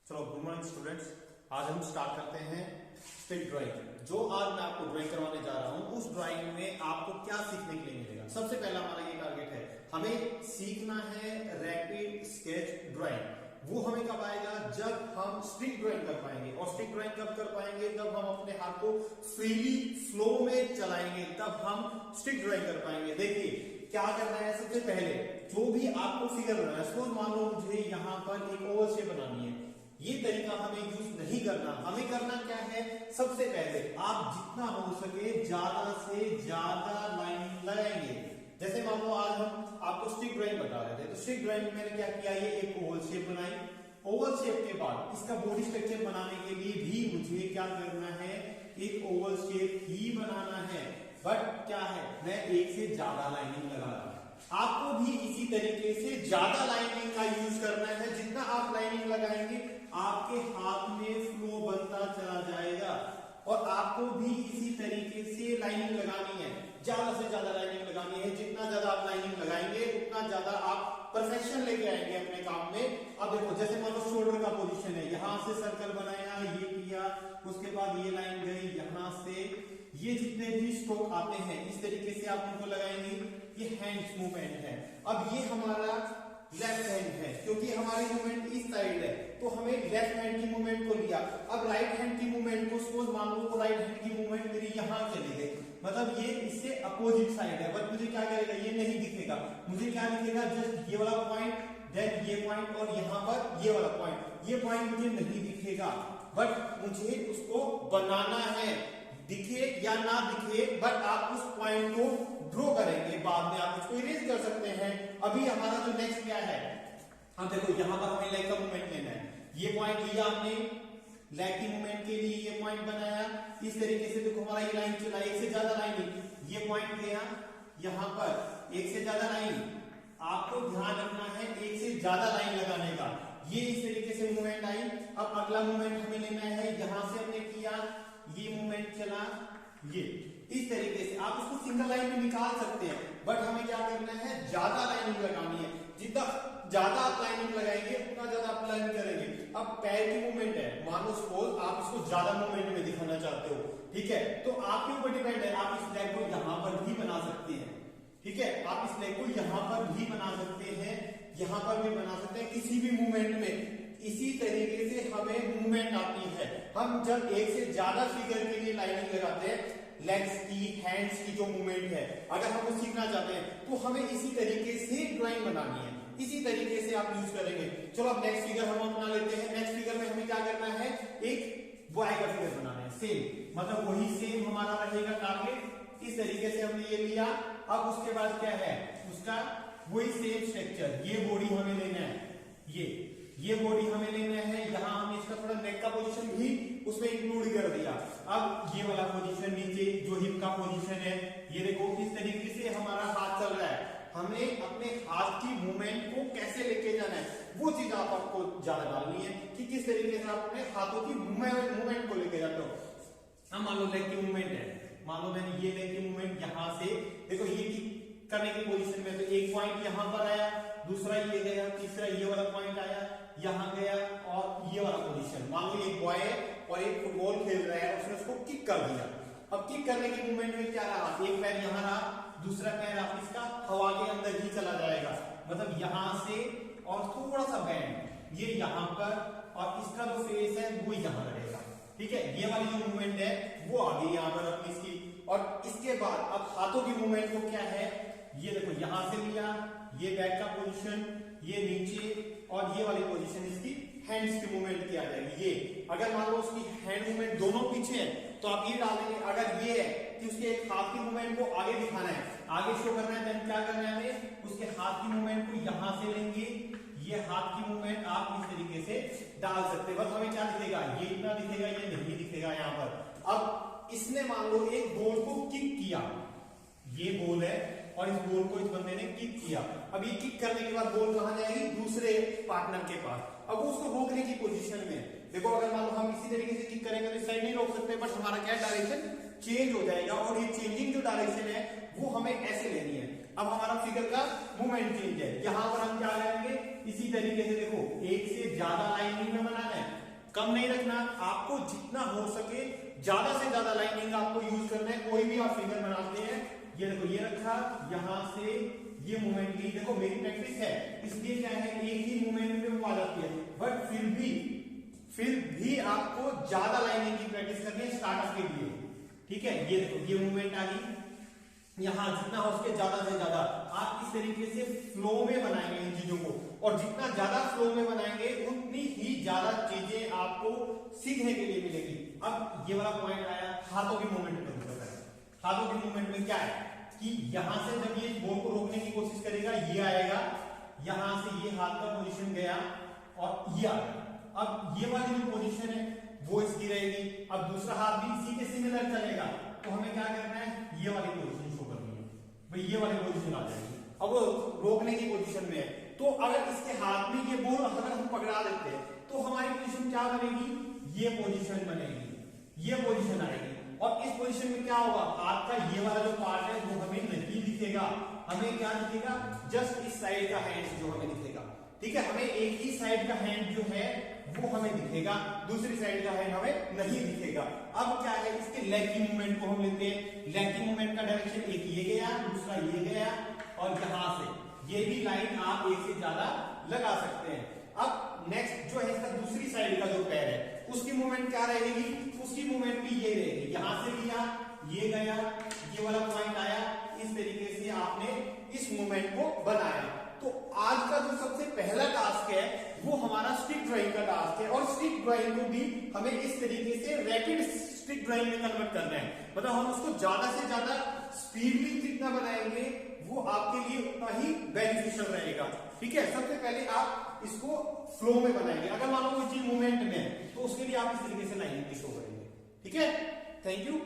चलो good morning students. आज हम स्टार्ट करते हैं स्टिक ड्राइंग। जो आज मैं आपको ड्राइंग करवाने जा रहा हूं, उस ड्राइंग में आपको क्या सीखने के लिए मिलेगा। सबसे पहला हमारा ये टारगेट है, हमें सीखना है रैपिड स्केच ड्राइंग। वो हमें कब आएगा, जब हम स्टिक ड्राइंग कर पाएंगे। और स्टिक ड्राइंग कब कर पाएंगे, जब हम अपने हाथ को फ्रीली फ्लो में चलाएंगे, तब हम स्टिक ड्राइंग कर पाएंगे। देखिए क्या करना है, सबसे पहले जो भी आपको फिगर बनाना है, सपोज मान लो मुझे यहाँ पर एक ओवल शेप बनानी है। ये तरीका हमें यूज नहीं करना। हमें करना क्या है, सबसे पहले आप जितना हो सके ज्यादा से ज्यादा लाइन लगाएंगे। जैसे मान लो आज हम आपको स्टिक ड्राइंग बता रहे थे, तो स्टिक ड्राइंग में मैंने क्या किया, ये एक ओवल शेप बनाई। ओवल शेप के बाद इसका बॉडी स्ट्रक्चर बनाने के लिए भी मुझे क्या करना है, एक ओवल शेप ही बनाना है। बट क्या है, मैं एक से ज्यादा लाइनिंग लगा रहा हूं। आपको भी इसी तरीके से ज्यादा लाइनिंग का यूज करना है। जितना आप लाइनिंग लगाएंगे आपके हाथ में फ्लो बनता चला जाएगा। और आपको भी इसी तरीके से लाइनिंग लगानी है, ज्यादा से ज्यादा लाइनिंग लगानी है। जितना ज्यादा आप लाइनिंग लगाएंगे उतना ज्यादा आप परफेक्शन लेके आएंगे अपने काम में। अब देखो जैसे मान लो शोल्डर का पोजीशन है, यहां से सर्कल बनाया, ये किया, उसके बाद ये लाइन गई यहां से। ये जितने भी स्ट्रोक आते हैं इस तरीके से आप उनको लगाएंगे। ये हैंड्स मूवमेंट है। अब ये हमारा लेफ्ट हैंड है, क्योंकि हमारी मूवमेंट इस साइड है तो हमें लेफ्ट हैंड की मूवमेंट को लिया। अब राइट हैंड की मूवमेंट को सपोज मान लो राइट हैंड की मूवमेंट मेरी यहां चली गई, मतलब ये इससे अपोजिट साइड है। बट मुझे क्या करेगा, ये नहीं दिखेगा। मुझे क्या दिखेगा, जस्ट ये वाला पॉइंट, देन ये पॉइंट और यहां पर ये वाला पॉइंट। ये पॉइंट मुझे नहीं दिखेगा, बट मुझे उसको बनाना है। दिखे या ना दिखे, बट आप उस पॉइंट को ड्रॉ करेंगे। बाद में आप उसको इरेज कर सकते हैं। अभी हमारा जो नेक्स्ट क्या है, हम देखो यहां पर हमें लेग का मूवमेंट लेना है। ये पॉइंट लिया हमने लेग की मूवमेंट के लिए, ये पॉइंट बनाया। इस तरीके से देखो हमारा ये लाइन चला, एक से ज्यादा लाइन, ये पॉइंट गया यहां पर, एक से ज्यादा लाइन। आपको ध्यान रखना है एक से ज्यादा लाइन लगाने का। ये इस तरीके से मूवमेंट आई। अब अगला मूवमेंट हमें लेना है, यहां से हमने किया, ये मूवमेंट चला, ये इस तरीके से आप उसको सिंगल लाइन में निकाल सकते हैं। बट हमें क्या करना है, ज्यादा लाइनिंग लगानी है। जितना ज्यादा आप लाइनिंग लगाएंगे उतना ज्यादा आप लाइनिंग करेंगे। अब पैर की मूवमेंट है, मानो सपोज आप इसको ज्यादा मूवमेंट में दिखाना चाहते हो, ठीक है, तो आपके ऊपर डिपेंड है। आप इस लेग को यहां पर भी बना सकते हैं, ठीक है, आप इस लेग को यहां पर भी बना सकते हैं, यहां पर भी बना सकते हैं, किसी भी मूवमेंट में। इसी तरीके से हमें मूवमेंट आती है। हम जब एक से ज्यादा फिगर के लिए लाइनिंग लगाते हैं, लेग्स की, हैंड्स की जो मूवमेंट है, अगर हम वो सीखना चाहते हैं तो हमें इसी तरीके से ड्राइंग बनानी है। इसी तरीके से आप यूज करेंगे। चलो अब नेक्स्ट फिगर हम अपना लेते हैं। नेक्स्ट फिगर में हमें क्या करना है, एक बॉय का फिगर बनाना है। सेम मतलब वही सेम हमारा रहेगा टारगेट। इस तरीके से हमने ये लिया। अब उसके बाद क्या है, उसका वही सेम स्ट्रक्चर, ये बॉडी हमें लेना है, ये बॉडी हमें लेना है। यहां हमने इसका थोड़ा नेक का पोजीशन भी उसमें इंक्लूड कर दिया। अब ये वाला पोजीशन नीचे जो हिप का पोजीशन है, ये देखो इस तरीके से हमारा हाथ चल रहा है। हमें अपने हाथ की मूवमेंट को कैसे लेके जाना है, वो चीज आपको ज्यादा डालनी है कि किस तरीके से आप अपने हाथों की मूवमेंट को लेके जाते हो। अब मान लो लेग की मूवमेंट है, मान लो मैंने ये लेग की मूवमेंट यहां से, देखो ये करने की पोजीशन में, तो एक पॉइंट यहां पर आया, दूसरा ये गया, तीसरा ये वाला पॉइंट आया, यहां गया, और ये वाला पोजीशन। मान लो एक बॉय है और एक फुटबॉल खेल रहा है, उसने उसको किक कर दिया। अब किक करने की मूवमेंट में क्या रहा, एक पैर यहां रहा, दूसरा पैर आप इसका हवा के अंदर ही चला जाएगा, मतलब यहां से, और थोड़ा सा बैंड ये यहां पर, और इसका जो फेस है वो यहां रहेगा, ठीक है। ये वाली जो मूवमेंट है वो आ गई यहां पर अपनी इसकी। और इसके बाद अब हाथों की मूवमेंट को क्या है, ये देखो यहां से लिया, ये बैक का पोजीशन, ये नीचे, और ये वाली पोजीशन इसकी हैंड्स की मूवमेंट की आ जाएगी। ये अगर मान लो उसकी हैंड मूवमेंट दोनों पीछे है तो आप ये डालेंगे। अगर ये है कि उसके एक हाथ की मूवमेंट को आगे दिखाना है, आगे शो करना है, देन क्या करना है हमें, उसके हाथ की मूवमेंट को यहां से लेंगे। ये हाथ की मूवमेंट आप इस तरीके से डाल सकते हैं। बस हमें क्या दिखेगा, ये इतना दिखेगा, ये नहीं दिखेगा यहां पर। अब इसने मान लो एक बॉल को किक किया, ये बॉल है और इस बॉल को इस बंदे ने किक किया। अब ये किक करने के बाद बॉल कहां जाएगी, दूसरे पार्टनर के पास। अब वो उसको रोकने की पोजीशन में, देखो अगर मान लो हम इसी तरीके से किक करेंगे तो इस साइड नहीं रोक सकते, बट हमारा क्या डायरेक्शन चेंज हो जाएगा। और ये चेंजिंग जो डायरेक्शन है वो हमें ऐसे लेनी है। अब हमारा फिगर का मूवमेंट चेंज है, यहां पर हम क्या करेंगे, इसी तरीके से देखो एक से ज्यादा लाइनिंग में बनाना है। कम नहीं रखना, आपको जितना हो सके ज्यादा से ज्यादा लाइनिंग आपको यूज करना है। कोई भी आप फिगर बनाते हैं, ये देखो ये रखा, यहां से ये मूवमेंट ली, देखो मेरी प्रैक्टिस है इसलिए क्या है एक ही मूवमेंट में वो आ जाती है, बट फिर भी आपको ज्यादा लाइनिंग की प्रैक्टिस करनी है स्टार्टअप के लिए, ठीक है। ये देखो ये मूवमेंट आ गई, यहां जितना हो सके ज्यादा से ज्यादा आप इस तरीके से फ्लो में बनाएंगे इन चीजों को, और जितना ज्यादा फ्लो में बनाएंगे उतनी ही ज्यादा चीजें आपको सीखने के लिए मिलेगी। अब ये वाला पॉइंट आया हाथों की मूवमेंट में, हाथों की मूवमेंट में क्या है कि यहां से जब ये बॉल को रोकने की कोशिश करेगा ये आएगा, यहां से ये हाथ का पोजीशन गया और ये आ गया। अब ये वाली जो पोजीशन है वो इसकी रहेगी, अब दूसरा हाथ भी इसी के सिमिलर चलेगा, तो हमें क्या करना है ये वाली पोजीशन शो करनी है, भाई ये वाली पोजीशन आ जाएगी। अब वो रोकने की पोजीशन में है, तो अगर इसके हाथ में ये बॉल अगर हम पकड़ा देते हैं तो हमारी पोजीशन क्या बनेगी, ये पोजीशन बनेगी, ये पोजीशन आएगी। और इस पोजीशन में क्या होगा, हाथ का ये वाला जो पार्ट है वो हमें नहीं दिखेगा, हमें क्या दिखेगा जस्ट इस साइड का हैंड जो हमें दिखेगा, ठीक है। हमें एक ही साइड का हैंड जो है वो हमें दिखेगा, दूसरी साइड का हैंड हमें नहीं दिखेगा। अब क्या है इसके लेग की मूवमेंट को हम लेते हैं, लेग की मूवमेंट का डायरेक्शन एक ये गया, दूसरा ये गया, और यहां से ये भी लाइन आप एक से ज्यादा लगा सकते हैं। अब नेक्स्ट जो है इसका दूसरी साइड का जो पैर है उसकी मूवमेंट क्या रहेगी, उसकी मूवमेंट भी ये रहेगी, यहां से लिया ये गया, ये वाला पॉइंट आया, इस तरीके से आपने इस मूवमेंट को बनाया। तो आज का जो सबसे पहला टास्क है वो हमारा स्टिक ड्राइंग का टास्क है, और स्टिक ड्राइंग को भी हमें इस तरीके से रैपिड स्टिक ड्राइंग में कन्वर्ट करना है, मतलब हम उसको ज्यादा से ज्यादा स्पीडली जितना बनाएंगे वो आपके लिए उतना ही बेनिफिशियल रहेगा, ठीक है। सबसे पहले आप इसको फ्लो में बनाएंगे, अगर मान लो कोई चीज मूवमेंट में है तो उसके लिए आप इस तरीके से लाइन शो करेंगे, ठीक है। Thank you.